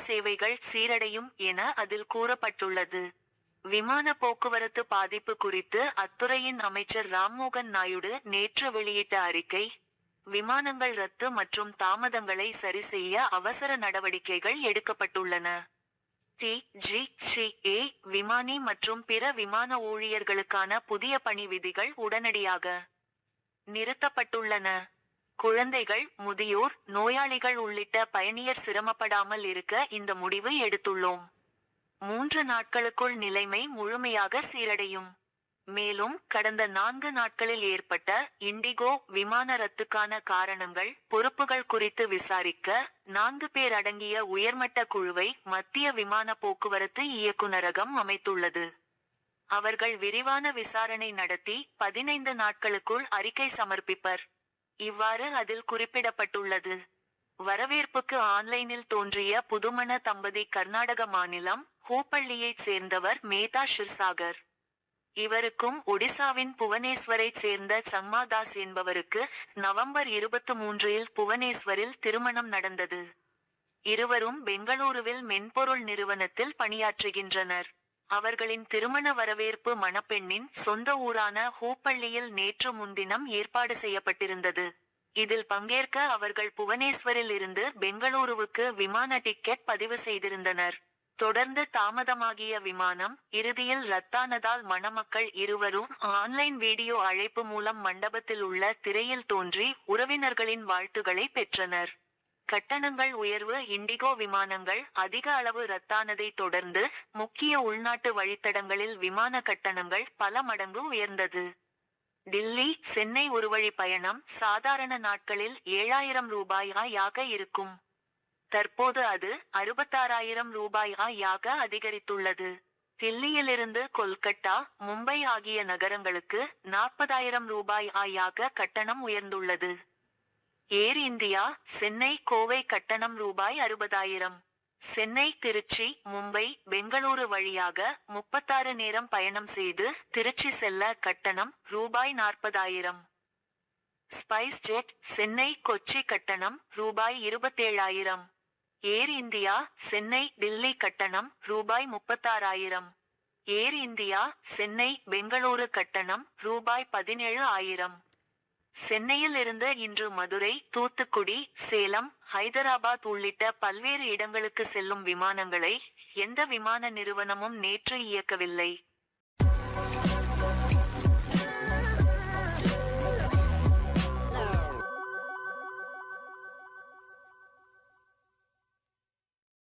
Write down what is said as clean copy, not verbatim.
சேவைகள் சீரடையும் என அதில் கூறப்பட்டுள்ளது. விமான போக்குவரத்து பாதிப்பு குறித்து அத்துறையின் அமைச்சர் ராம்மோகன் நாயுடு நேற்று வெளியிட்ட அறிக்கை, விமானங்கள் ரத்து மற்றும் தாமதங்களை சரிசெய்ய அவசர நடவடிக்கைகள் எடுக்கப்பட்டுள்ளன. டி.ஜி.சி.ஏ விமானி மற்றும் பிற விமான ஊழியர்களுக்கான புதிய பணி விதிகள் உடனடியாக நிறுத்தப்பட்டுள்ளன. குழந்தைகள், முதியோர், நோயாளிகள் உள்ளிட்ட பயணியர் சிரமப்படாமல் இருக்க இந்த முடிவு எடுத்துள்ளோம். 3 நாட்களுக்குள் நிலைமை முழுமையாக சீரடையும். மேலும் கடந்த 4 நாட்களில் ஏற்பட்ட இண்டிகோ விமான ரத்துக்கான காரணங்கள், பொறுப்புகள் குறித்து விசாரிக்க 4 பேர் அடங்கிய உயர்மட்ட குழுவை மத்திய விமான போக்குவரத்து இயக்குநரகம் அமைத்துள்ளது. அவர்கள் விரிவான விசாரணை நடத்தி 15 நாட்களுக்குள் அறிக்கை சமர்ப்பிப்பர். இவ்வாறு அதில் குறிப்பிடப்பட்டுள்ளது. வரவேற்புக்கு ஆன்லைனில் தோன்றிய புதுமண தம்பதி கர்நாடக மாநிலம் ஹூப்பள்ளியைச் சேர்ந்தவர் மேதா ஷிர்சாகர். இவருக்கும் ஒடிசாவின் புவனேஸ்வரைச் சேர்ந்த சங்மா தாஸ் என்பவருக்கு நவம்பர் 23இல் புவனேஸ்வரில் திருமணம் நடந்தது. இருவரும் பெங்களூருவில் மென்பொருள் நிறுவனத்தில் பணியாற்றுகின்றனர். அவர்களின் திருமண வரவேற்பு மணப்பெண்ணின் சொந்த ஊரான ஹூப்பள்ளியில் நேற்று முன்தினம் ஏற்பாடு செய்யப்பட்டிருந்தது. இதில் பங்கேற்க அவர்கள் புவனேஸ்வரில் இருந்து பெங்களூருவுக்கு விமான டிக்கெட் பதிவு செய்திருந்தனர். தொடர்ந்து தாமதமாகிய விமானம் இறுதியில் ரத்தானதால் மணமக்கள் இருவரும் ஆன்லைன் வீடியோ அழைப்பு மூலம் மண்டபத்தில் உள்ள திரையில் தோன்றி உறவினர்களின் வாழ்த்துக்களை பெற்றனர். கட்டணங்கள் உயர்வு இண்டிகோ விமானங்கள் அதிக அளவு ரத்தானதை தொடர்ந்து முக்கிய உள்நாட்டு வழித்தடங்களில் விமான கட்டணங்கள் பல மடங்கு உயர்ந்தது. டில்லி சென்னை ஒருவழி பயணம் சாதாரண நாட்களில் 7,000 ரூபாயாக இருக்கும். தற்போது அது 66,000 ரூபாயாக அதிகரித்துள்ளது. டில்லியிலிருந்து கொல்கத்தா, மும்பை ஆகிய நகரங்களுக்கு 40,000 ரூபாயாக கட்டணம் உயர்ந்துள்ளது. ஏர் இந்தியா சென்னை கோவை கட்டணம் ரூபாய் 60,000. சென்னை திருச்சி மும்பை பெங்களூரு வழியாக 36 நேரம் பயணம் செய்து திருச்சி செல்ல கட்டணம் ரூபாய் 40,000. ஸ்பைஸ் ஜெட் சென்னை கொச்சி கட்டணம் ரூபாய் 27,000. ஏர் இந்தியா சென்னை டில்லி கட்டணம் ரூபாய் 36,000. ஏர் இந்தியா சென்னை பெங்களூரு கட்டணம் ரூபாய் 17,000. சென்னையில் இருந்து இன்று மதுரை, தூத்துக்குடி, சேலம், ஹைதராபாத் உள்ளிட்ட பல்வேறு இடங்களுக்கு செல்லும் விமானங்களை எந்த விமான நிறுவனமும் நேற்று இயக்கவில்லை.